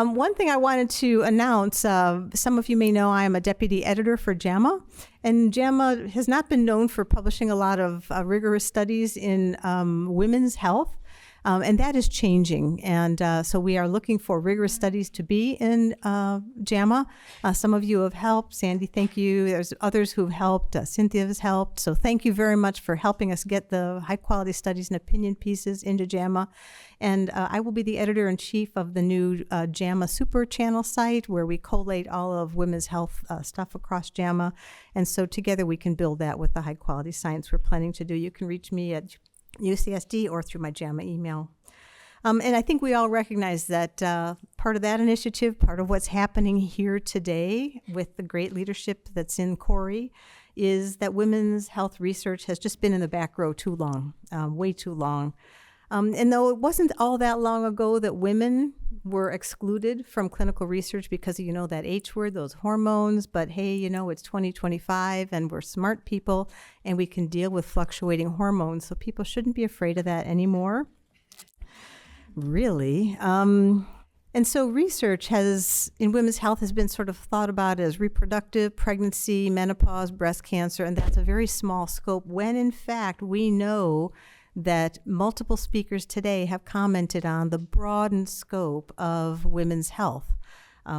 One thing I wanted to announce, some of you may know I am a deputy editor for JAMA, and JAMA has not been known for publishing a lot of rigorous studies in women's health. And that is changing. And so we are looking for rigorous studies to be in JAMA. Some of you have helped. Sandy, thank you. There's others who've helped. Cynthia has helped. So thank you very much for helping us get the high quality studies and opinion pieces into JAMA. And I will be the editor-in-chief of the new JAMA Super Channel site where we collate all of women's health stuff across JAMA. And so together we can build that with the high quality science we're planning to do. You can reach me at UCSD or through my JAMA email. And I think we all recognize that part of that initiative, part of what's happening here today with the great leadership that's in Corey, is that women's health research has just been in the back row too long, way too long. And though it wasn't all that long ago that women were excluded from clinical research because of, that H word, those hormones, but hey, it's 2025 and we're smart people and we can deal with fluctuating hormones. So people shouldn't be afraid of that anymore, really. And so research in women's health has been sort of thought about as reproductive, pregnancy, menopause, breast cancer, and that's a very small scope when in fact we know that multiple speakers today have commented on the broadened scope of women's health.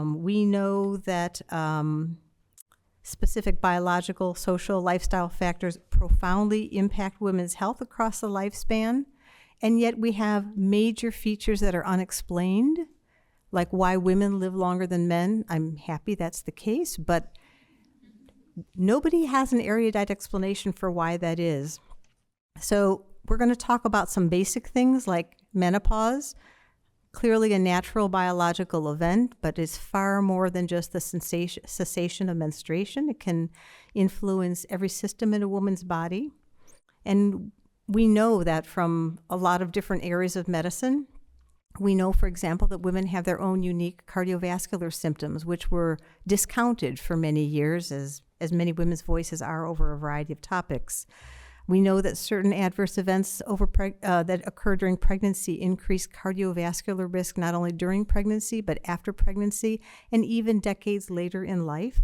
We know that specific biological, social, lifestyle factors profoundly impact women's health across the lifespan, and yet we have major features that are unexplained, like why women live longer than men. I'm happy that's the case, but nobody has an erudite explanation for why that is. So we're going to talk about some basic things like menopause, clearly a natural biological event, but it's far more than just the cessation of menstruation. It can influence every system in a woman's body. And we know that from a lot of different areas of medicine. We know, for example, that women have their own unique cardiovascular symptoms, which were discounted for many years, as many women's voices are over a variety of topics. We know that certain adverse events that occur during pregnancy increase cardiovascular risk not only during pregnancy, but after pregnancy, and even decades later in life.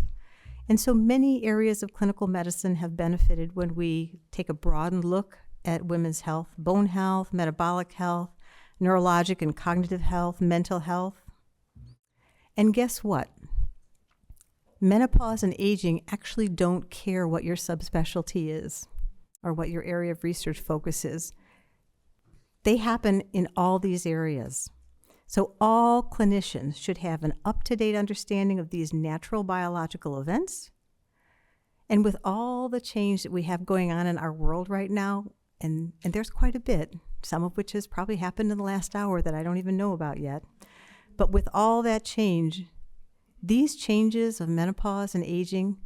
And so many areas of clinical medicine have benefited when we take a broadened look at women's health, bone health, metabolic health, neurologic and cognitive health, mental health. And guess what? Menopause and aging actually don't care what your subspecialty is or what your area of research focus is. They happen in all these areas. So all clinicians should have an up-to-date understanding of these natural biological events. And with all the change that we have going on in our world right now, and there's quite a bit, some of which has probably happened in the last hour that I don't even know about yet. But with all that change, these changes of menopause and aging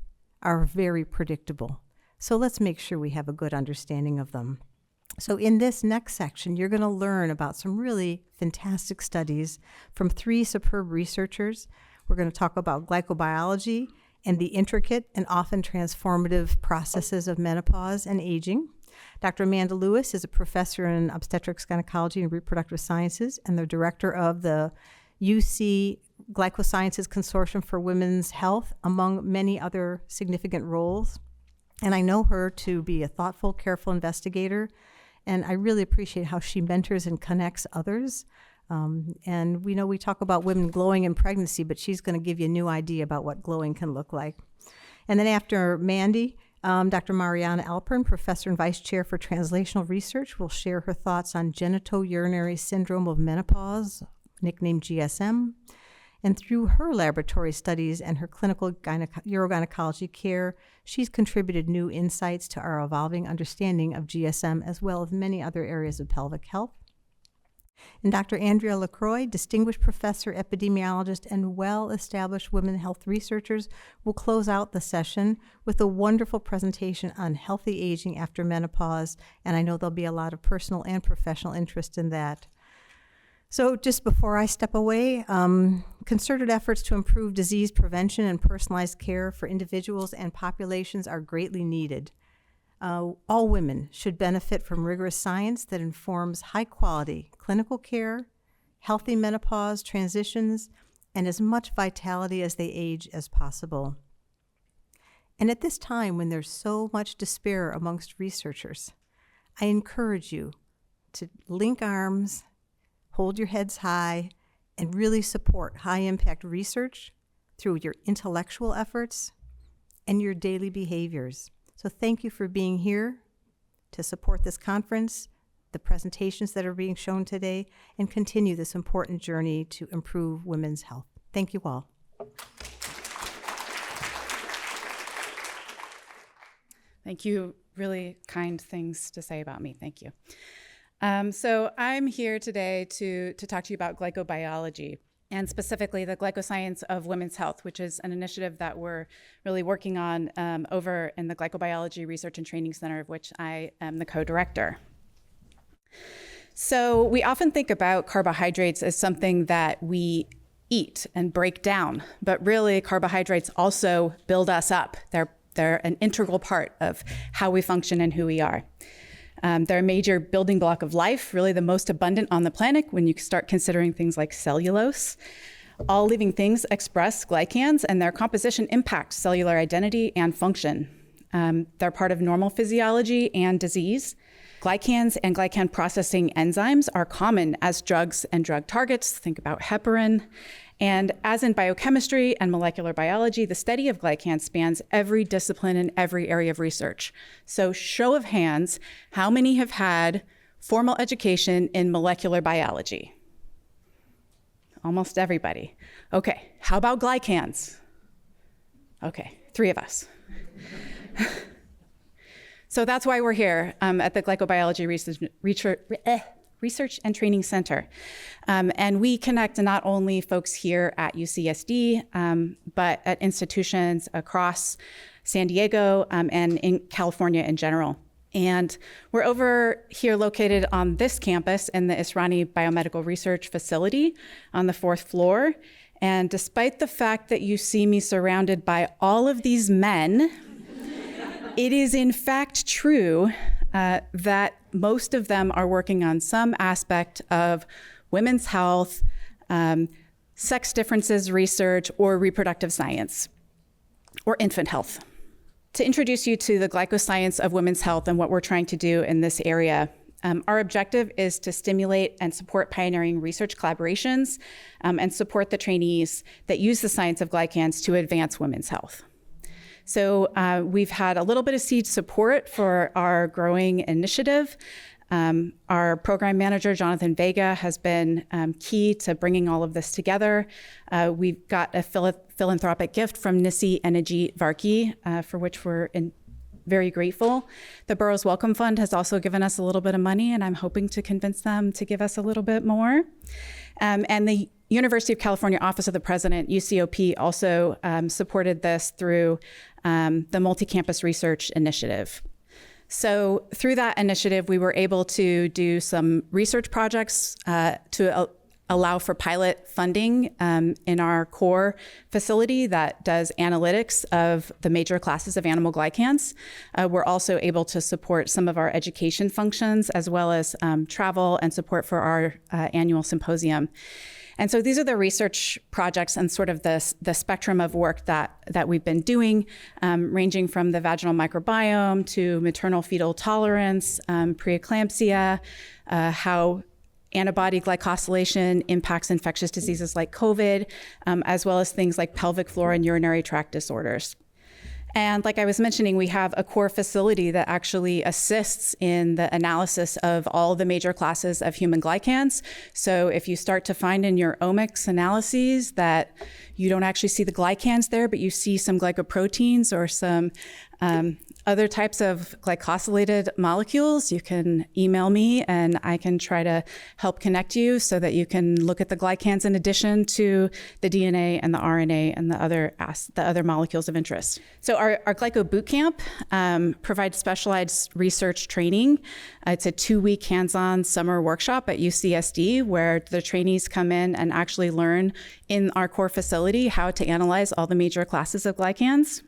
are very predictable. So let's make sure we have a good understanding of them. So in this next section, you're going to learn about some really fantastic studies from 3 superb researchers. We're going to talk about glycobiology and the intricate and often transformative processes of menopause and aging. Dr. Amanda Lewis is a professor in obstetrics, gynecology, and reproductive sciences, and the director of the UC Glycosciences Consortium for Women's Health, among many other significant roles. And I know her to be a thoughtful, careful investigator, and I really appreciate how she mentors and connects others. And we know we talk about women glowing in pregnancy, but she's going to give you a new idea about what glowing can look like. And then after Mandy, Dr. Mariana Alpern, professor and vice chair for translational research, will share her thoughts on genitourinary syndrome of menopause, nicknamed GSM. And through her laboratory studies and her clinical urogynecology care, she's contributed new insights to our evolving understanding of GSM, as well as many other areas of pelvic health. And Dr. Andrea LaCroix, distinguished professor, epidemiologist, and well-established women's health researchers, will close out the session with a wonderful presentation on healthy aging after menopause, and I know there'll be a lot of personal and professional interest in that. So just before I step away, concerted efforts to improve disease prevention and personalized care for individuals and populations are greatly needed. All women should benefit from rigorous science that informs high-quality clinical care, healthy menopause transitions, and as much vitality as they age as possible. And at this time, when there's so much despair amongst researchers, I encourage you to link arms, hold your heads high, and really support high-impact research through your intellectual efforts and your daily behaviors. So thank you for being here to support this conference, the presentations that are being shown today, and continue this important journey to improve women's health. Thank you all. Thank you. Really kind things to say about me. Thank you. So I'm here today to talk to you about glycobiology, and specifically the glycoscience of women's health, which is an initiative that we're really working on over in the Glycobiology Research and Training Center, of which I am the co-director. So we often think about carbohydrates as something that we eat and break down, but really carbohydrates also build us up. They're an integral part of how we function and who we are. They're a major building block of life, really the most abundant on the planet when you start considering things like cellulose. All living things express glycans, and their composition impacts cellular identity and function. They're part of normal physiology and disease. Glycans and glycan processing enzymes are common as drugs and drug targets. Think about heparin. And as in biochemistry and molecular biology, the study of glycans spans every discipline and every area of research. So show of hands, how many have had formal education in molecular biology? Almost everybody. Okay, how about glycans? Okay, 3 of us. So that's why we're here at the Glycobiology Research and Training Center. And we connect not only folks here at UCSD, but at institutions across San Diego and in California in general. And we're over here located on this campus in the Israni Biomedical Research Facility on the 4th floor. And despite the fact that you see me surrounded by all of these men, it is in fact true that most of them are working on some aspect of women's health, sex differences research, or reproductive science, or infant health. To introduce you to the glycoscience of women's health and what we're trying to do in this area, our objective is to stimulate and support pioneering research collaborations and support the trainees that use the science of glycans to advance women's health. So we've had a little bit of seed support for our growing initiative. Our program manager, Jonathan Vega, has been key to bringing all of this together. We've got a philanthropic gift from Nissi and Ajit Varki, for which we're very grateful. The Borough's Welcome Fund has also given us a little bit of money, and I'm hoping to convince them to give us a little bit more. And the University of California Office of the President, UCOP, also supported this through the Multi-Campus Research Initiative. So through that initiative, we were able to do some research projects to allow for pilot funding in our core facility that does analytics of the major classes of animal glycans. We're also able to support some of our education functions, as well as travel and support for our annual symposium. And so these are the research projects and sort of the spectrum of work that we've been doing, ranging from the vaginal microbiome to maternal fetal tolerance, preeclampsia, how antibody glycosylation impacts infectious diseases like COVID, as well as things like pelvic floor and urinary tract disorders. And like I was mentioning, we have a core facility that actually assists in the analysis of all the major classes of human glycans. So if you start to find in your omics analyses that you don't actually see the glycans there, but you see some glycoproteins or some other types of glycosylated molecules, you can email me and I can try to help connect you so that you can look at the glycans in addition to the DNA and the RNA and the other molecules of interest. So our Glyco Bootcamp provides specialized research training. It's a 2-week hands-on summer workshop at UCSD where the trainees come in and actually learn in our core facility how to analyze all the major classes of glycans.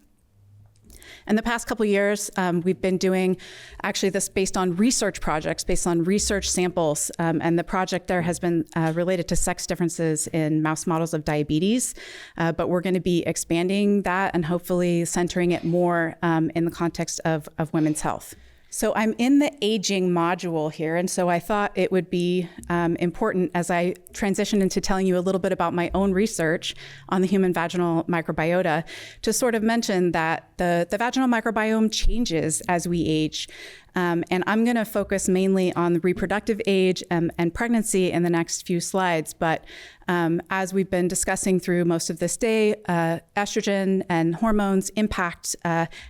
In the past couple of years, we've been doing actually this based on research projects, based on research samples. And the project there has been related to sex differences in mouse models of diabetes. But we're going to be expanding that and hopefully centering it more in the context of women's health. So I'm in the aging module here, and so I thought it would be important as I transition into telling you a little bit about my own research on the human vaginal microbiota to sort of mention that the vaginal microbiome changes as we age. And I'm going to focus mainly on the reproductive age and pregnancy in the next few slides. But as we've been discussing through most of this day, estrogen and hormones impact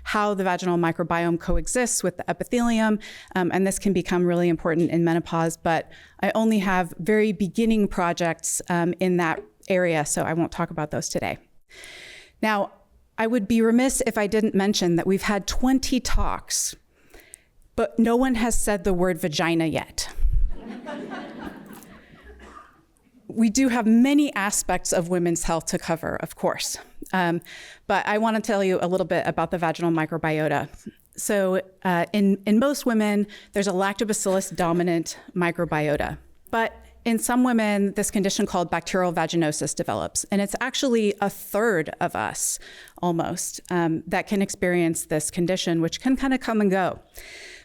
how the vaginal microbiome coexists with the epithelium. And this can become really important in menopause. But I only have very beginning projects in that area, so I won't talk about those today. Now, I would be remiss if I didn't mention that we've had 20 talks, but no one has said the word vagina yet. We do have many aspects of women's health to cover, of course. But I want to tell you a little bit about the vaginal microbiota. So in most women, there's a lactobacillus dominant microbiota. But in some women, this condition called bacterial vaginosis develops. And it's actually a third of us, almost, that can experience this condition, which can kind of come and go.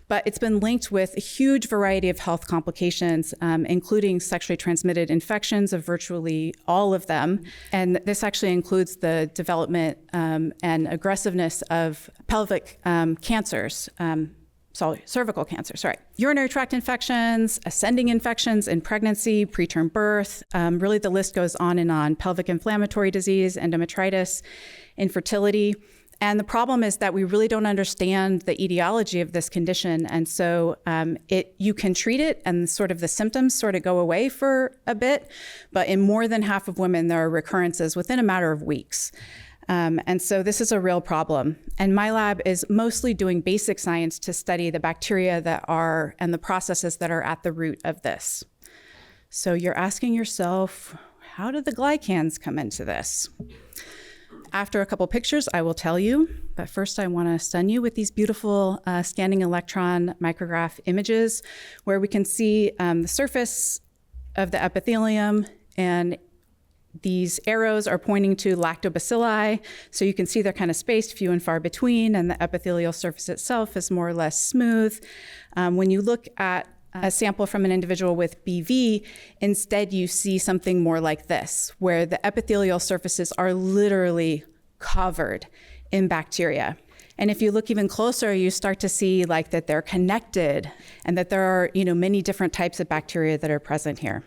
But it's been linked with a huge variety of health complications, including sexually transmitted infections of virtually all of them. And this actually includes the development and aggressiveness of pelvic cancers, cervical cancer, urinary tract infections, ascending infections in pregnancy, preterm birth. Really, the list goes on and on. Pelvic inflammatory disease, endometritis, infertility. And the problem is that we really don't understand the etiology of this condition. And so you can treat it and sort of the symptoms sort of go away for a bit. But in more than half of women, there are recurrences within a matter of weeks. And so this is a real problem. And my lab is mostly doing basic science to study the bacteria that are and the processes that are at the root of this. So you're asking yourself, how did the glycans come into this? After a couple pictures, I will tell you, but first I want to stun you with these beautiful scanning electron micrograph images where we can see the surface of the epithelium, and these arrows are pointing to lactobacilli. So you can see they're kind of spaced, few and far between, and the epithelial surface itself is more or less smooth. When you look at a sample from an individual with BV, instead you see something more like this, where the epithelial surfaces are literally covered in bacteria. And if you look even closer, you start to see like that they're connected and that there are, many different types of bacteria that are present here.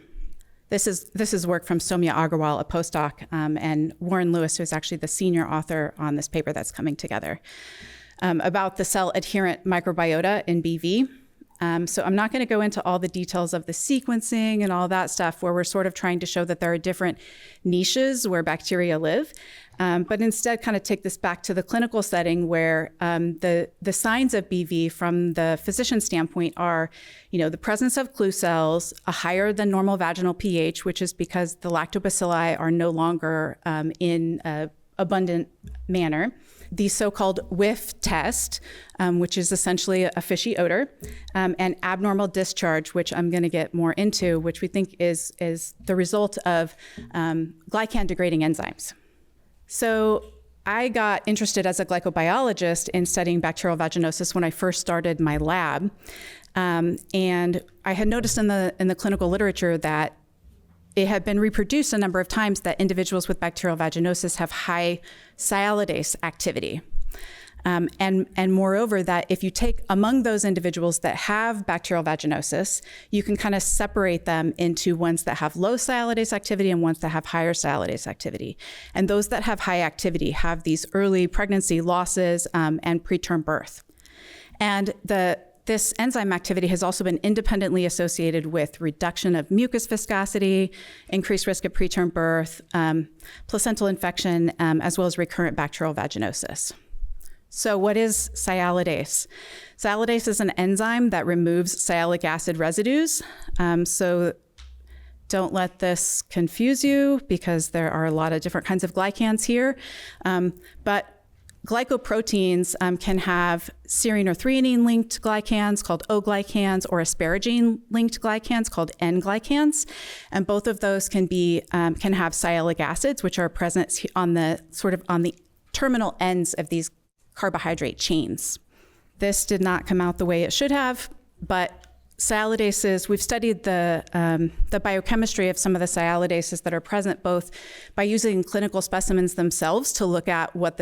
This is work from Soumya Agarwal, a postdoc, and Warren Lewis, who is actually the senior author on this paper that's coming together, about the cell adherent microbiota in BV. So I'm not going to go into all the details of the sequencing and all that stuff where we're sort of trying to show that there are different niches where bacteria live, but instead kind of take this back to the clinical setting where the signs of BV from the physician standpoint are, the presence of clue cells, a higher than normal vaginal pH, which is because the lactobacilli are no longer in abundant manner. The so-called whiff test, which is essentially a fishy odor, and abnormal discharge, which I'm going to get more into, which we think is the result of glycan-degrading enzymes. So I got interested as a glycobiologist in studying bacterial vaginosis when I first started my lab, and I had noticed in the clinical literature that it had been reproduced a number of times that individuals with bacterial vaginosis have high sialidase activity. And moreover, that if you take among those individuals that have bacterial vaginosis, you can kind of separate them into ones that have low sialidase activity and ones that have higher sialidase activity. And those that have high activity have these early pregnancy losses and preterm birth. And this enzyme activity has also been independently associated with reduction of mucus viscosity, increased risk of preterm birth, placental infection, as well as recurrent bacterial vaginosis. So what is sialidase? Sialidase is an enzyme that removes sialic acid residues. So don't let this confuse you because there are a lot of different kinds of glycans here. But glycoproteins can have serine or threonine-linked glycans called O-glycans or asparagine-linked glycans called N-glycans, and both of those can have sialic acids, which are present on the terminal ends of these carbohydrate chains. This did not come out the way it should have, but sialidases, we've studied the biochemistry of some of the sialidases that are present, both by using clinical specimens themselves to look at what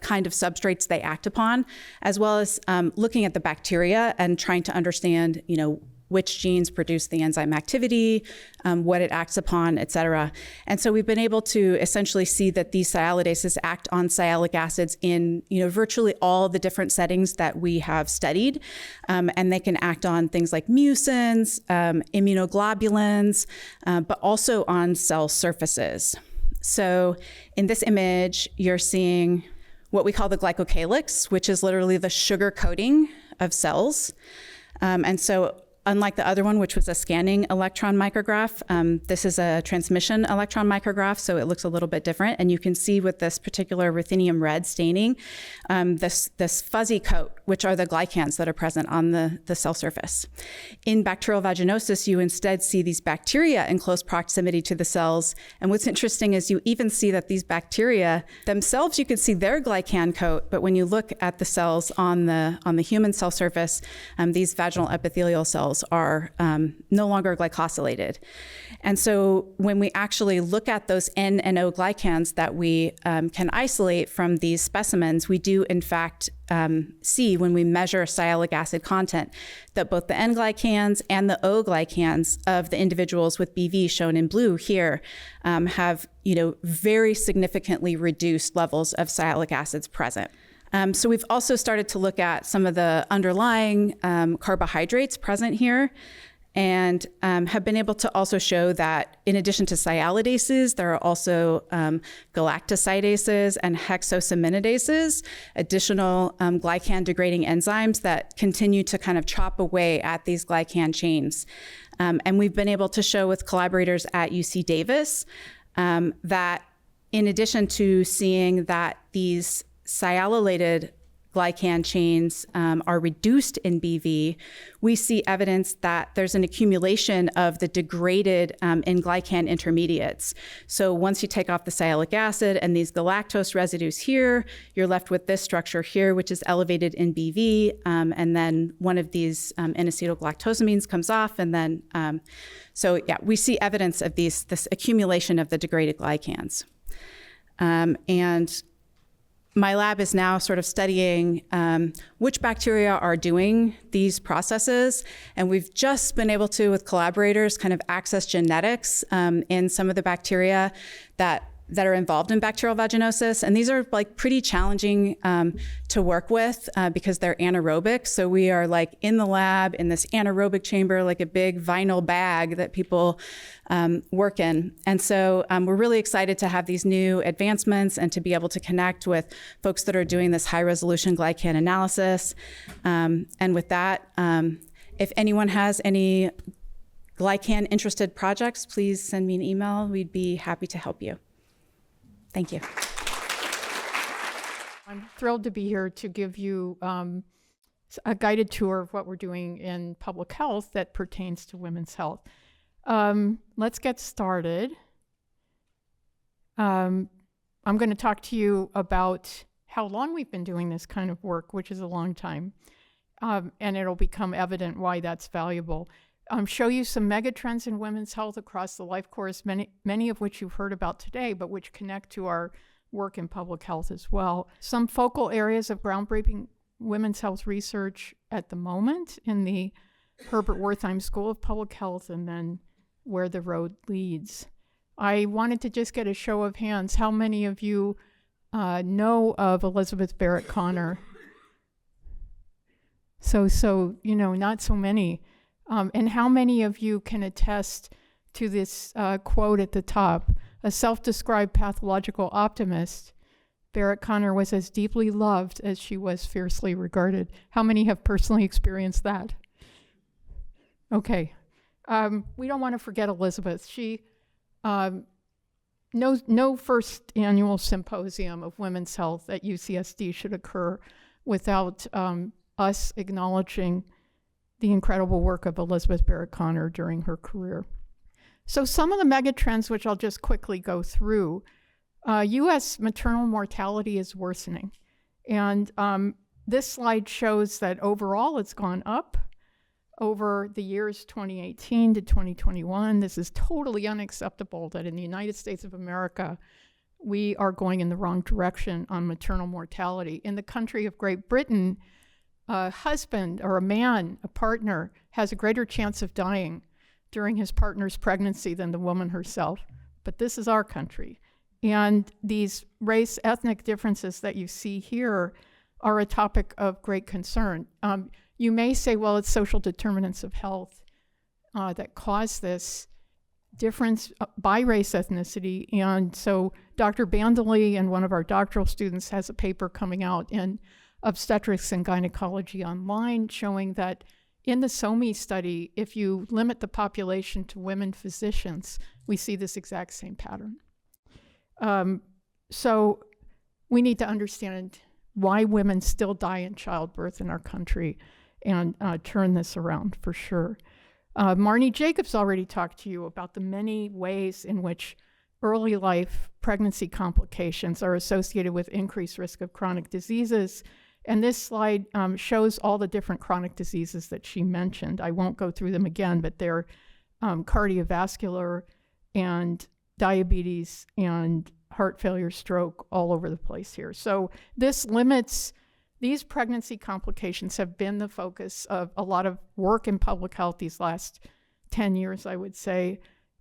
kind of substrates they act upon, as well as looking at the bacteria and trying to understand, which genes produce the enzyme activity, what it acts upon, et cetera. And so we've been able to essentially see that these sialidases act on sialic acids in virtually all the different settings that we have studied. And they can act on things like mucins, immunoglobulins, but also on cell surfaces. So in this image, you're seeing what we call the glycocalyx, which is literally the sugar coating of cells. And so unlike the other one, which was a scanning electron micrograph, this is a transmission electron micrograph, so it looks a little bit different. And you can see with this particular ruthenium red staining, this fuzzy coat, which are the glycans that are present on the cell surface. In bacterial vaginosis, you instead see these bacteria in close proximity to the cells. And what's interesting is you even see that these bacteria themselves, you can see their glycan coat, but when you look at the cells on the human cell surface, these vaginal epithelial cells are no longer glycosylated. And so when we actually look at those N and O glycans that we can isolate from these specimens, we do in fact see when we measure sialic acid content that both the N glycans and the O glycans of the individuals with BV shown in blue here have very significantly reduced levels of sialic acids present. So we've also started to look at some of the underlying carbohydrates present here and have been able to also show that in addition to sialidases, there are also galactosidases and hexosaminidases, additional glycan-degrading enzymes that continue to kind of chop away at these glycan chains. And we've been able to show with collaborators at UC Davis that in addition to seeing that these sialylated glycan chains are reduced in BV, we see evidence that there's an accumulation of the degraded in glycan intermediates. So once you take off the sialic acid and these galactose residues here, you're left with this structure here, which is elevated in BV, and then one of these N-acetylgalactosamines comes off, and then, we see evidence of this accumulation of the degraded glycans. And my lab is now sort of studying which bacteria are doing these processes. And we've just been able to, with collaborators, kind of access genetics in some of the bacteria that are involved in bacterial vaginosis. And these are like pretty challenging to work with because they're anaerobic. So we are like in the lab in this anaerobic chamber, like a big vinyl bag that people work in. And so we're really excited to have these new advancements and to be able to connect with folks that are doing this high resolution glycan analysis. And with that, if anyone has any glycan interested projects, please send me an email. We'd be happy to help you. Thank you. I'm thrilled to be here to give you a guided tour of what we're doing in public health that pertains to women's health. Let's get started. I'm going to talk to you about how long we've been doing this kind of work, which is a long time, and it'll become evident why that's valuable. Show you some megatrends in women's health across the life course, many of which you've heard about today, but which connect to our work in public health as well. Some focal areas of groundbreaking women's health research at the moment in the Herbert Wertheim School of Public Health, and then where the road leads. I wanted to just get a show of hands. How many of you know of Elizabeth Barrett Connor? So not so many. And how many of you can attest to this quote at the top? A self-described pathological optimist, Barrett Connor was as deeply loved as she was fiercely regarded. How many have personally experienced that? Okay. We don't want to forget Elizabeth. She no first annual symposium of women's health at UCSD should occur without us acknowledging the incredible work of Elizabeth Barrett Connor during her career. So some of the megatrends, which I'll just quickly go through, U.S. maternal mortality is worsening. And this slide shows that overall it's gone up over the years 2018 to 2021. This is totally unacceptable that in the United States of America, we are going in the wrong direction on maternal mortality. In the country of Great Britain, a husband or a man, a partner, has a greater chance of dying during his partner's pregnancy than the woman herself. But this is our country. And these race, ethnic differences that you see here are a topic of great concern. You may say, well, it's social determinants of health that cause this difference by race, ethnicity. And so Dr. Bandely and one of our doctoral students has a paper coming out in Obstetrics and Gynecology Online showing that in the SOMI study, if you limit the population to women physicians, we see this exact same pattern. So we need to understand why women still die in childbirth in our country and turn this around for sure. Marnie Jacobs already talked to you about the many ways in which early life pregnancy complications are associated with increased risk of chronic diseases. And this slide shows all the different chronic diseases that she mentioned. I won't go through them again, but they're cardiovascular and diabetes and heart failure, stroke, all over the place here. So this limits, these pregnancy complications have been the focus of a lot of work in public health these last 10 years, I would say.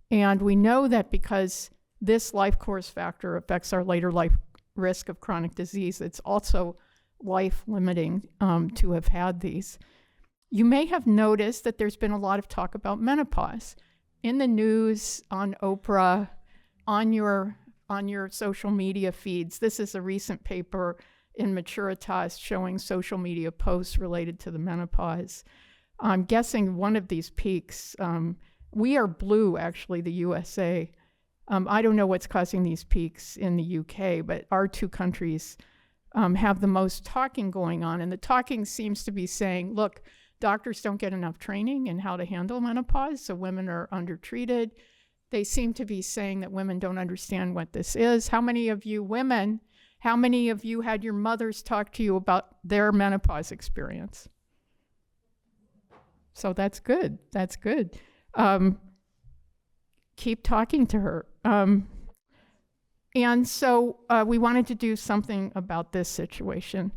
And we know that because this life course factor affects our later life risk of chronic disease, it's also life limiting to have had these. You may have noticed that there's been a lot of talk about menopause in the news, on Oprah, on your social media feeds. This is a recent paper in Maturitas showing social media posts related to the menopause. I'm guessing one of these peaks, we are blue, actually, the USA. I don't know what's causing these peaks in the UK, but our two countries have the most talking going on. And the talking seems to be saying, look, doctors don't get enough training in how to handle menopause, so women are undertreated. They seem to be saying that women don't understand what this is. How many of you women, how many of you had your mothers talk to you about their menopause experience? So that's good. That's good. Keep talking to her. And so we wanted to do something about this situation.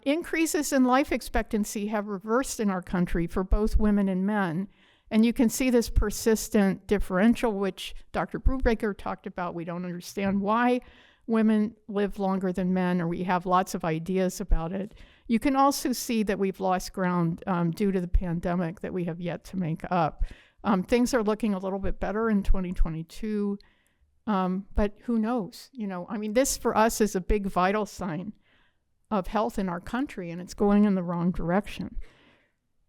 Increases in life expectancy have reversed in our country for both women and men. And you can see this persistent differential, which Dr. Brubaker talked about. We don't understand why women live longer than men, or we have lots of ideas about it. You can also see that we've lost ground due to the pandemic that we have yet to make up. Things are looking a little bit better in 2022, but who knows? This for us is a big vital sign of health in our country, and it's going in the wrong direction.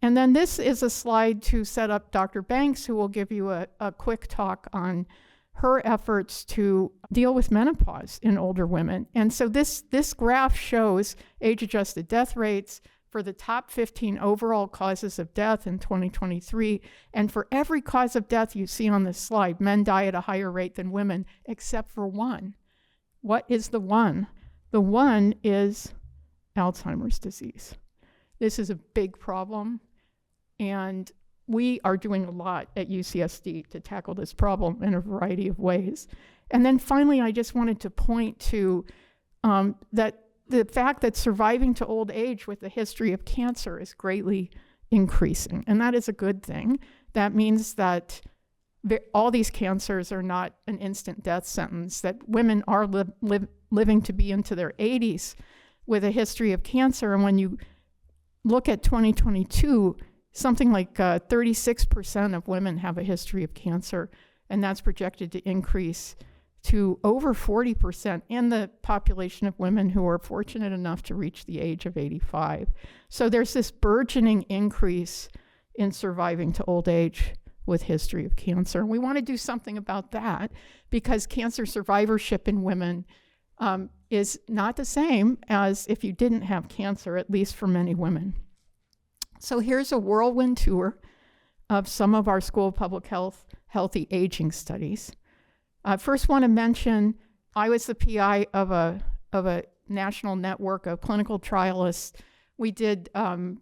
And then this is a slide to set up Dr. Banks, who will give you a quick talk on her efforts to deal with menopause in older women. And so this graph shows age-adjusted death rates for the top 15 overall causes of death in 2023. And for every cause of death you see on this slide, men die at a higher rate than women, except for one. What is the one? The one is Alzheimer's disease. This is a big problem, and we are doing a lot at UCSD to tackle this problem in a variety of ways. And then finally, I just wanted to point to that the fact that surviving to old age with a history of cancer is greatly increasing, and that is a good thing. That means that all these cancers are not an instant death sentence, that women are living to be into their 80s with a history of cancer. And when you look at 2022, something like 36% of women have a history of cancer, and that's projected to increase to over 40% in the population of women who are fortunate enough to reach the age of 85. So there's this burgeoning increase in surviving to old age with history of cancer. And we want to do something about that because cancer survivorship in women is not the same as if you didn't have cancer, at least for many women. So here's a whirlwind tour of some of our School of Public Health healthy aging studies. I first want to mention I was the PI of a national network of clinical trialists. We did 5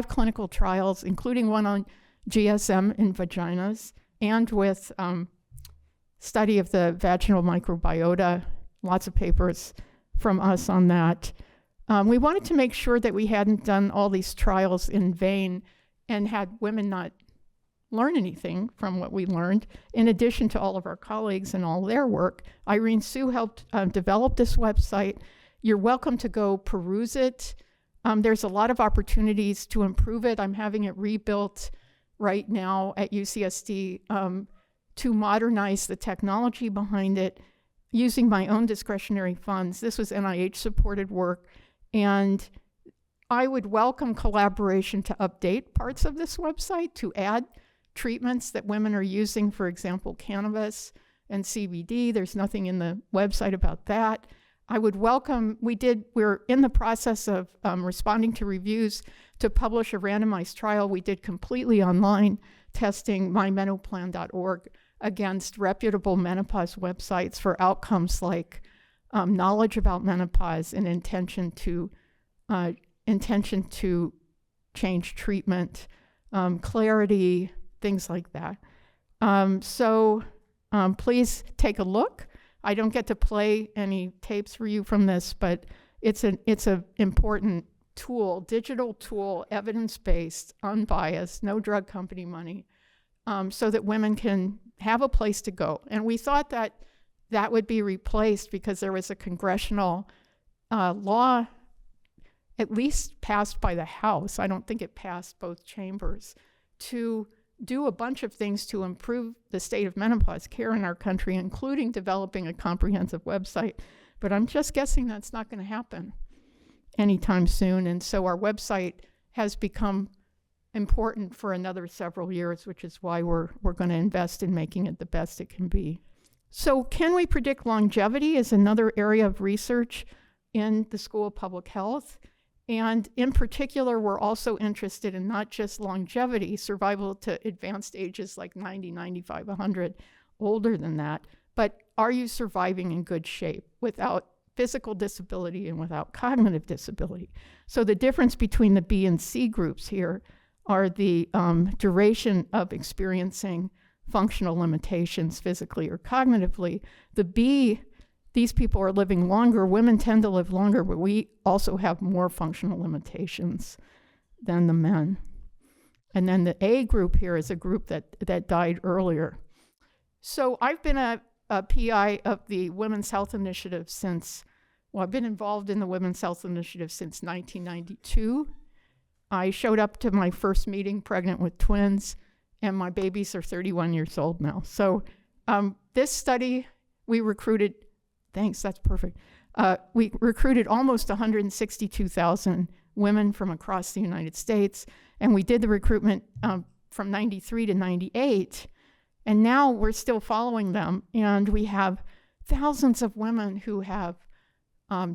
clinical trials, including one on GSM in vaginas, and with study of the vaginal microbiota, lots of papers from us on that. We wanted to make sure that we hadn't done all these trials in vain and had women not learn anything from what we learned, in addition to all of our colleagues and all their work. Irene Sue helped develop this website. You're welcome to go peruse it. There's a lot of opportunities to improve it. I'm having it rebuilt right now at UCSD to modernize the technology behind it using my own discretionary funds. This was NIH-supported work, and I would welcome collaboration to update parts of this website, to add treatments that women are using, for example, cannabis and CBD. There's nothing in the website about that. I would welcome, we're in the process of responding to reviews to publish a randomized trial. We did completely online testing mymenoplan.org against reputable menopause websites for outcomes like knowledge about menopause and intention to change treatment, clarity, things like that. Please take a look. I don't get to play any tapes for you from this, but it's an important tool, digital tool, evidence-based, unbiased, no drug company money, so that women can have a place to go. And we thought that that would be replaced because there was a congressional law, at least passed by the House, I don't think it passed both chambers, to do a bunch of things to improve the state of menopause care in our country, including developing a comprehensive website. But I'm just guessing that's not going to happen anytime soon. And so our website has become important for another several years, which is why we're going to invest in making it the best it can be. So can we predict longevity is another area of research in the School of Public Health. And in particular, we're also interested in not just longevity, survival to advanced ages like 90, 95, 100, older than that, but are you surviving in good shape without physical disability and without cognitive disability? So the difference between the B and C groups here are the duration of experiencing functional limitations physically or cognitively. The B, these people are living longer. Women tend to live longer, but we also have more functional limitations than the men. And then the A group here is a group that died earlier. So I've been a PI of the Women's Health Initiative I've been involved in the Women's Health Initiative since 1992. I showed up to my first meeting pregnant with twins, and my babies are 31 years old now. So this study, we recruited, thanks, that's perfect. We recruited almost 162,000 women from across the United States, and we did the recruitment from 93 to 98, and now we're still following them, and we have thousands of women who have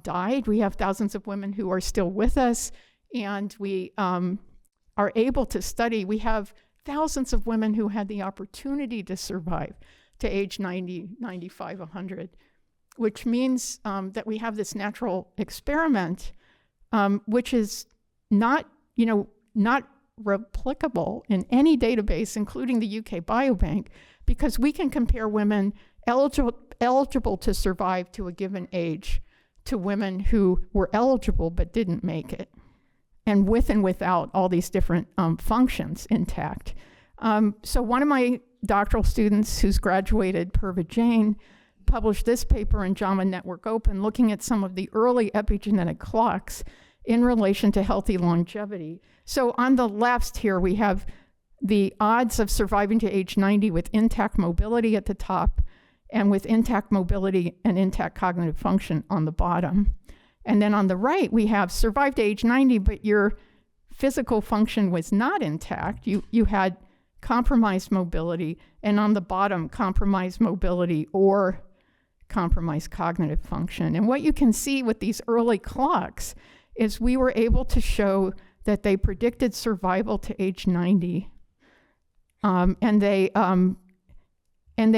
died. We have thousands of women who are still with us, and we are able to study. We have thousands of women who had the opportunity to survive to age 90, 95, 100, which means that we have this natural experiment, which is not replicable in any database, including the UK Biobank, because we can compare women eligible to survive to a given age to women who were eligible but didn't make it, and with and without all these different functions intact. So one of my doctoral students who's graduated, Purva Jain, published this paper in JAMA Network Open looking at some of the early epigenetic clocks in relation to healthy longevity. So on the left here, we have the odds of surviving to age 90 with intact mobility at the top, and with intact mobility and intact cognitive function on the bottom. And then on the right, we have survived to age 90, but your physical function was not intact. You had compromised mobility, and on the bottom, compromised mobility or compromised cognitive function. And what you can see with these early clocks is we were able to show that they predicted survival to age 90. And they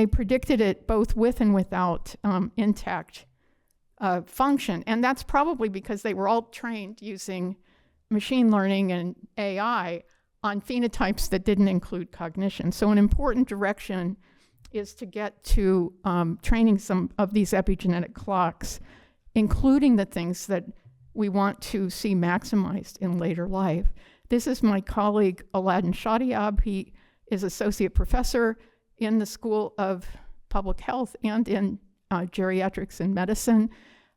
predicted it both with and without intact function. And that's probably because they were all trained using machine learning and AI on phenotypes that didn't include cognition. So an important direction is to get to training some of these epigenetic clocks, including the things that we want to see maximized in later life. This is my colleague, Aladdin Shadiab. He is associate professor in the School of Public Health and in geriatrics and medicine.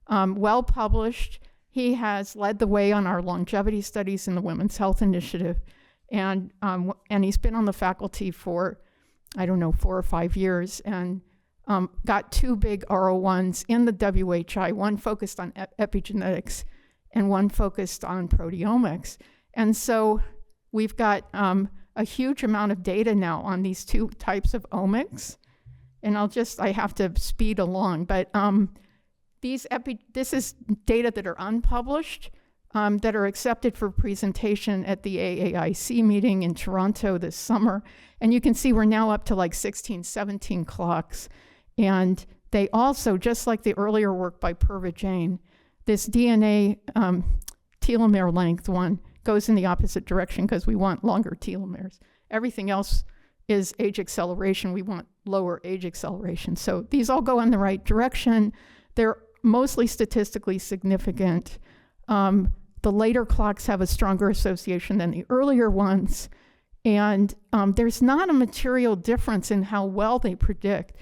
Well published. He has led the way on our longevity studies in the Women's Health Initiative. And he's been on the faculty for, 4 or 5 years, and got 2 big R01s in the WHI, one focused on epigenetics and one focused on proteomics. And so we've got a huge amount of data now on these 2 types of omics. And I have to speed along, but this is data that are unpublished, that are accepted for presentation at the AAIC meeting in Toronto this summer. And you can see we're now up to like 16, 17 clocks. And they also, just like the earlier work by Purva Jain, this DNA telomere length one goes in the opposite direction because we want longer telomeres. Everything else is age acceleration. We want lower age acceleration. So these all go in the right direction. They're mostly statistically significant. The later clocks have a stronger association than the earlier ones. And there's not a material difference in how well they predict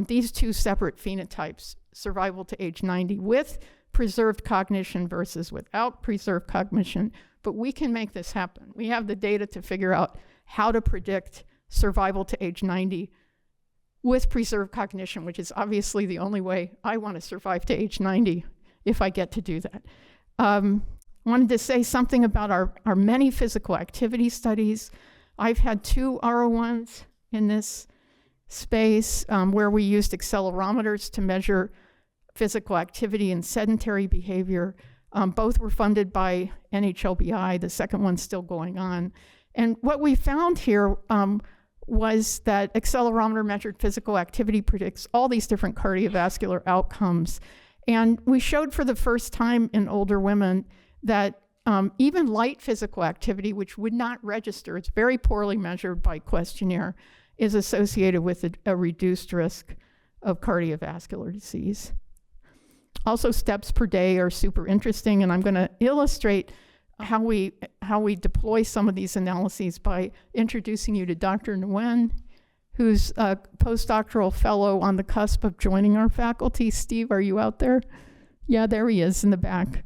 these 2 separate phenotypes, survival to age 90 with preserved cognition versus without preserved cognition. But we can make this happen. We have the data to figure out how to predict survival to age 90 with preserved cognition, which is obviously the only way I want to survive to age 90 if I get to do that. Wanted to say something about our many physical activity studies. I've had 2 R01s in this space where we used accelerometers to measure physical activity and sedentary behavior. Both were funded by NHLBI, the second one's still going on. And what we found here was that accelerometer measured physical activity predicts all these different cardiovascular outcomes. And we showed for the first time in older women that even light physical activity, which would not register, it's very poorly measured by questionnaire, is associated with a reduced risk of cardiovascular disease. Also, steps per day are super interesting, and I'm going to illustrate how we deploy some of these analyses by introducing you to Dr. Nguyen, who's a postdoctoral fellow on the cusp of joining our faculty. Steve, are you out there? Yeah, there he is in the back.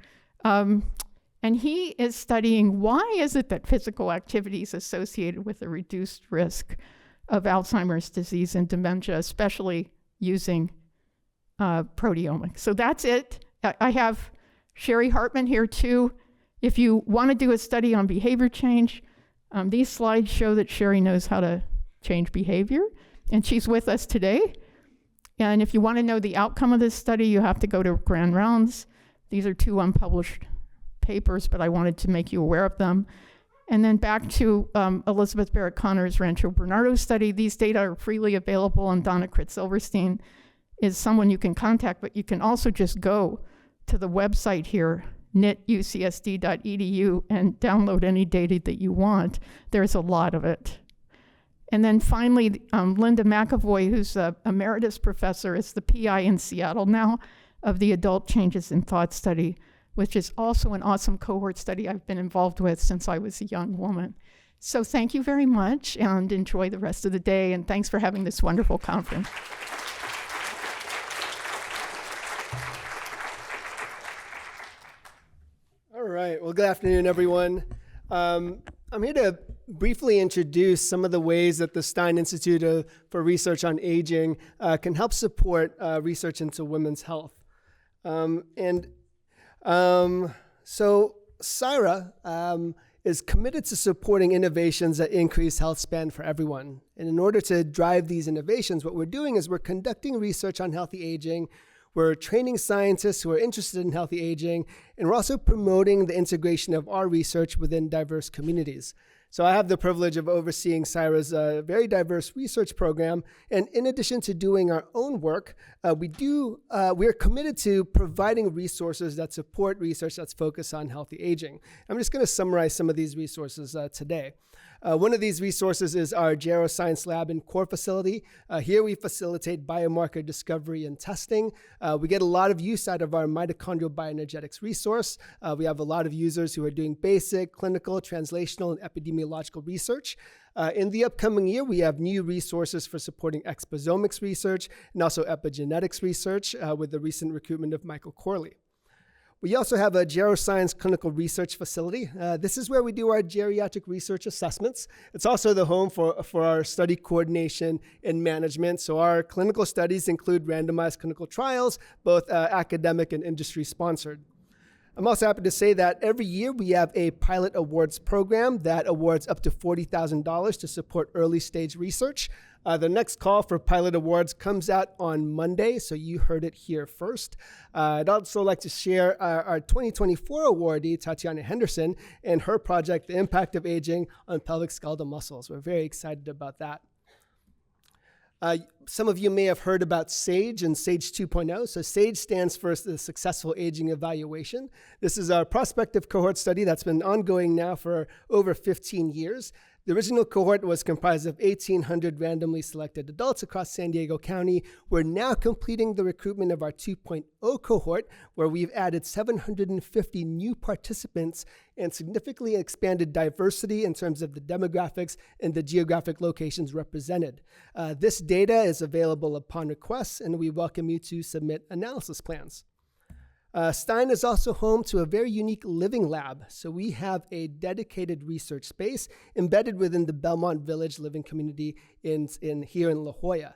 And he is studying why is it that physical activity is associated with a reduced risk of Alzheimer's disease and dementia, especially using proteomics. So that's it. I have Sherry Hartman here too. If you want to do a study on behavior change, these slides show that Sherry knows how to change behavior, and she's with us today. And if you want to know the outcome of this study, you have to go to Grand Rounds. These are 2 unpublished papers, but I wanted to make you aware of them. And then back to Elizabeth Barrett-Connor's Rancho Bernardo study. These data are freely available, and Donna Kritz-Silverstein is someone you can contact, but you can also just go to the website here, nitucsd.edu, and download any data that you want. There's a lot of it. And then finally, Linda McAvoy, who's an emeritus professor, is the PI in Seattle now of the Adult Changes in Thought study, which is also an awesome cohort study I've been involved with since I was a young woman. So thank you very much, and enjoy the rest of the day, and thanks for having this wonderful conference. All right, well, good afternoon, everyone. I'm here to briefly introduce some of the ways that the Stein Institute for Research on Aging can help support research into women's health. So Syra is committed to supporting innovations that increase health span for everyone. And in order to drive these innovations, what we're doing is we're conducting research on healthy aging, we're training scientists who are interested in healthy aging, and we're also promoting the integration of our research within diverse communities. So I have the privilege of overseeing CIRA's very diverse research program. And in addition to doing our own work, we're committed to providing resources that support research that's focused on healthy aging. I'm just going to summarize some of these resources today. One of these resources is our Geroscience Lab and Core facility. Here we facilitate biomarker discovery and testing. We get a lot of use out of our mitochondrial bioenergetics resource. We have a lot of users who are doing basic, clinical, translational, and epidemiological research. In the upcoming year, we have new resources for supporting exposomics research and also epigenetics research with the recent recruitment of Michael Corley. We also have a geroscience clinical research facility. This is where we do our geriatric research assessments. It's also the home for our study coordination and management. So our clinical studies include randomized clinical trials, both academic and industry sponsored. I'm also happy to say that every year we have a pilot awards program that awards up to $40,000 to support early stage research. The next call for pilot awards comes out on Monday, so you heard it here first. I'd also like to share our 2024 awardee, Tatiana Henderson, and her project, The Impact of Aging on Pelvic Skeletal Muscles. We're very excited about that. Some of you may have heard about SAGE and SAGE 2.0. So SAGE stands for the Successful Aging Evaluation. This is our prospective cohort study that's been ongoing now for over 15 years. The original cohort was comprised of 1,800 randomly selected adults across San Diego County. We're now completing the recruitment of our 2.0 cohort, where we've added 750 new participants and significantly expanded diversity in terms of the demographics and the geographic locations represented. This data is available upon request, and we welcome you to submit analysis plans. Stein is also home to a very unique living lab. So we have a dedicated research space embedded within the Belmont Village living community here in La Jolla.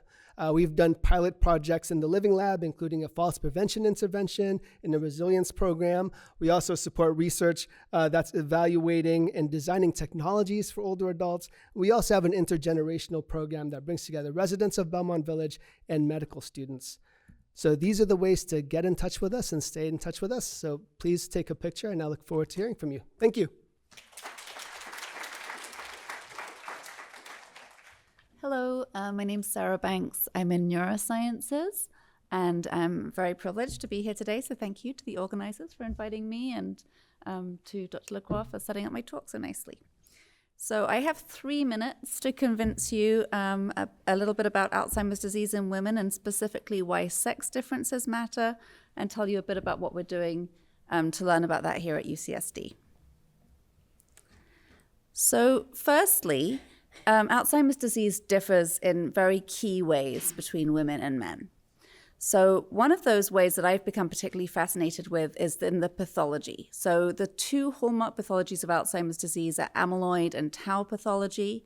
We've done pilot projects in the living lab, including a falls prevention intervention and a resilience program. We also support research that's evaluating and designing technologies for older adults. We also have an intergenerational program that brings together residents of Belmont Village and medical students. So these are the ways to get in touch with us and stay in touch with us. So please take a picture, and I look forward to hearing from you. Thank you. Hello, my name's Sarah Banks. I'm in neurosciences, and I'm very privileged to be here today. So thank you to the organizers for inviting me, and to Dr. LaCroix for setting up my talk so nicely. So I have 3 minutes to convince you a little bit about Alzheimer's disease in women, and specifically why sex differences matter, and tell you a bit about what we're doing to learn about that here at UCSD. So firstly, Alzheimer's disease differs in very key ways between women and men. So one of those ways that I've become particularly fascinated with is in the pathology. So the two hallmark pathologies of Alzheimer's disease are amyloid and tau pathology.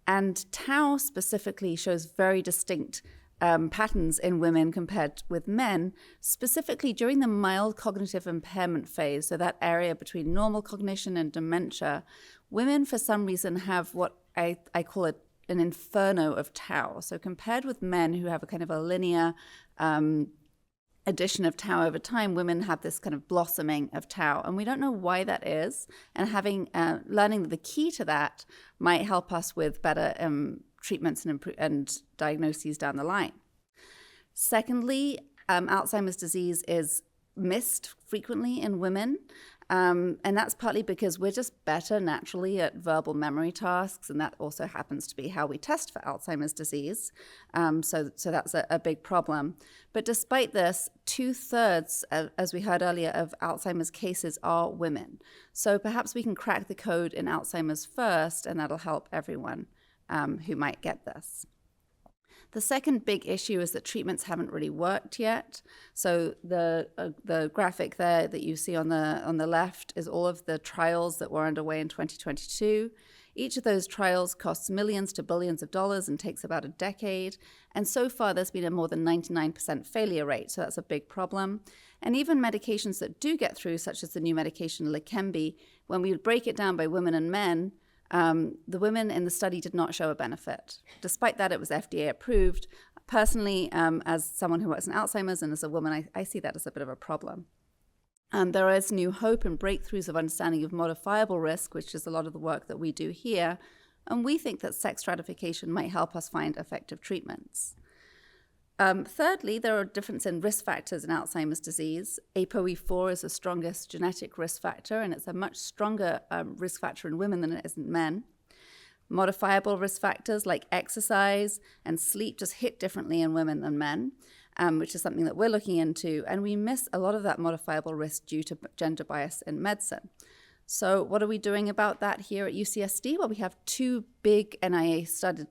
And tau specifically shows very distinct patterns in women compared with men, specifically during the mild cognitive impairment phase, so that area between normal cognition and dementia. Women, for some reason, have what I call it an inferno of tau. So compared with men who have a kind of a linear addition of tau over time, women have this kind of blossoming of tau. And we don't know why that is. And learning the key to that might help us with better treatments and diagnoses down the line. Secondly, Alzheimer's disease is missed frequently in women. And that's partly because we're just better naturally at verbal memory tasks, and that also happens to be how we test for Alzheimer's disease. So that's a big problem. But despite this, 2/3, as we heard earlier, of Alzheimer's cases are women. So perhaps we can crack the code in Alzheimer's first, and that'll help everyone who might get this. The second big issue is that treatments haven't really worked yet. So the graphic there that you see on the left is all of the trials that were underway in 2022. Each of those trials costs millions to billions of dollars and takes about a decade. And so far, there's been a more than 99% failure rate. So that's a big problem. And even medications that do get through, such as the new medication Leqembi, when we break it down by women and men, the women in the study did not show a benefit. Despite that, it was FDA approved. Personally, as someone who works in Alzheimer's and as a woman, I see that as a bit of a problem. There is new hope and breakthroughs of understanding of modifiable risk, which is a lot of the work that we do here. And we think that sex stratification might help us find effective treatments. Thirdly, there are differences in risk factors in Alzheimer's disease. ApoE4 is the strongest genetic risk factor, and it's a much stronger risk factor in women than it is in men. Modifiable risk factors like exercise and sleep just hit differently in women than men, which is something that we're looking into. And we miss a lot of that modifiable risk due to gender bias in medicine. So what are we doing about that here at UCSD? Well, we have two big NIH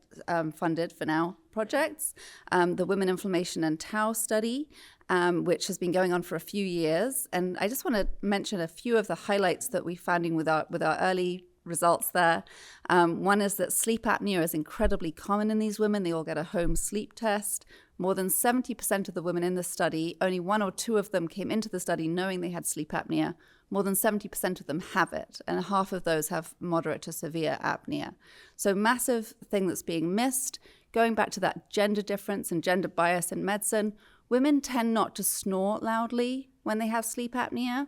funded for now projects. The Women, Inflammation and Tau study, which has been going on for a few years. And I just want to mention a few of the highlights that we're finding with our early results there. One is that sleep apnea is incredibly common in these women. They all get a home sleep test. More than 70% of the women in the study, only 1 or 2 of them came into the study knowing they had sleep apnea. More than 70% of them have it, and half of those have moderate to severe apnea. So massive thing that's being missed. Going back to that gender difference and gender bias in medicine, women tend not to snore loudly when they have sleep apnea.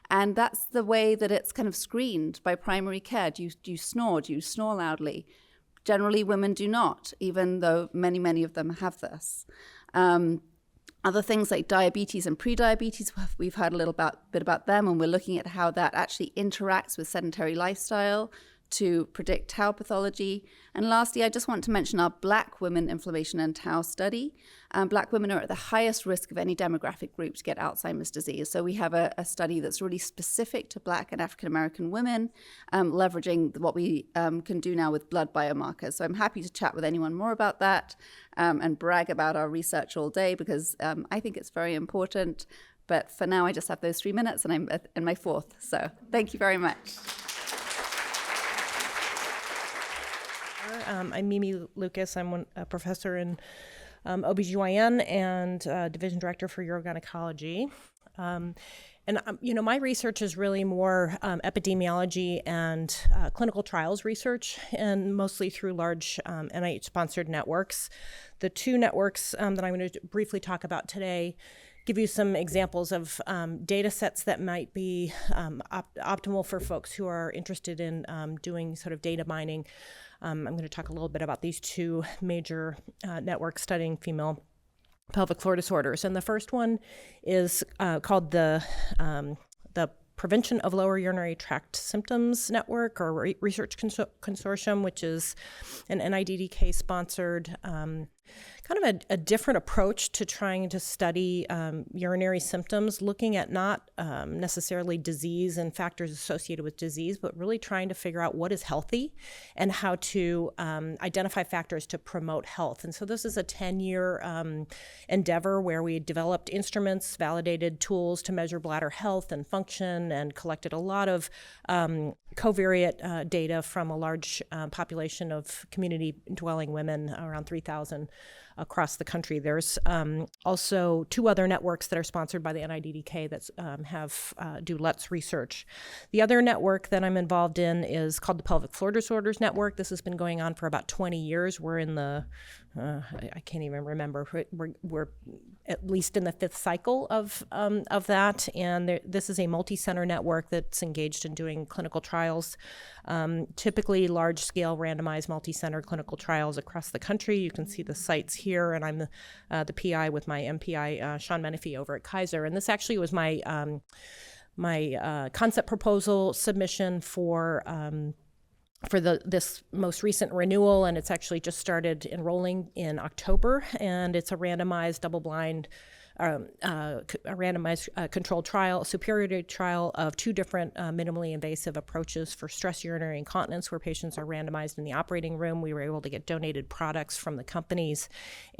And that's the way that it's kind of screened by primary care. Do you snore? Do you snore loudly? Generally, women do not, even though many, many of them have this. Other things like diabetes and prediabetes, we've heard a little bit about them, and we're looking at how that actually interacts with sedentary lifestyle to predict tau pathology. And lastly, I just want to mention our Black women inflammation and tau study. Black women are at the highest risk of any demographic group to get Alzheimer's disease. So we have a study that's really specific to Black and African-American women, leveraging what we can do now with blood biomarkers. So I'm happy to chat with anyone more about that and brag about our research all day, because I think it's very important. But for now, I just have those 3 minutes, and I'm in my 4th. So thank you very much. I'm Mimi Lucas. I'm a professor in OBGYN and division director for urogynecology. My research is really more epidemiology and clinical trials research, and mostly through large NIH-sponsored networks. The 2 networks that I'm going to briefly talk about today give you some examples of data sets that might be optimal for folks who are interested in doing sort of data mining. I'm going to talk a little bit about these 2 major networks studying female pelvic floor disorders. And the first one is called the Prevention of Lower Urinary Tract Symptoms Network, or Research Consortium, which is an NIDDK-sponsored kind of a different approach to trying to study urinary symptoms, looking at not necessarily disease and factors associated with disease, but really trying to figure out what is healthy and how to identify factors to promote health. And so this is a 10-year endeavor where we developed instruments, validated tools to measure bladder health and function, and collected a lot of covariate data from a large population of community-dwelling women, around 3,000 across the country. There's also 2 other networks that are sponsored by the NIDDK that do LUTS research. The other network that I'm involved in is called the Pelvic Floor Disorders Network. This has been going on for about 20 years. We're in the, I can't even remember, we're at least in the 5th cycle of that. And this is a multi-center network that's engaged in doing clinical trials, typically large-scale randomized multi-center clinical trials across the country. You can see the sites here, and I'm the PI with my MPI, Sean Menifee, over at Kaiser. And this actually was my concept proposal submission for this most recent renewal, and it's actually just started enrolling in October, and it's a randomized double-blind controlled trial, superiority trial of 2 different minimally invasive approaches for stress urinary incontinence, where patients are randomized in the operating room. We were able to get donated products from the companies,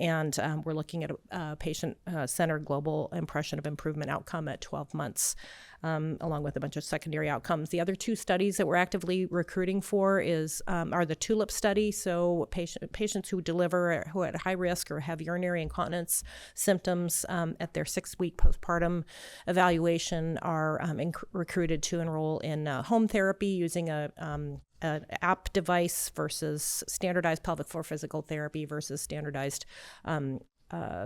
and we're looking at a patient-centered global impression of improvement outcome at 12 months. along with a bunch of secondary outcomes. The other two studies that we're actively recruiting for are the TULIP study, so patients who who are at high risk or have urinary incontinence symptoms at their 6-week postpartum evaluation are recruited to enroll in home therapy using an app device versus standardized pelvic floor physical therapy versus standardized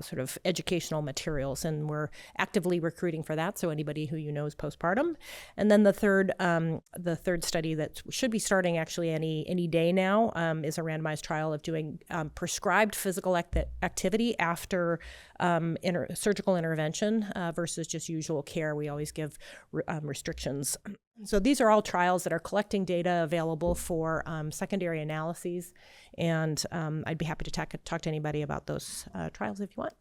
sort of educational materials, and we're actively recruiting for that. So anybody who you know is postpartum, and then the third study that should be starting actually any day now is a randomized trial of doing prescribed physical activity after surgical intervention versus just usual care. We always give restrictions. So these are all trials that are collecting data available for secondary analyses, and I'd be happy to talk to anybody about those trials if you want.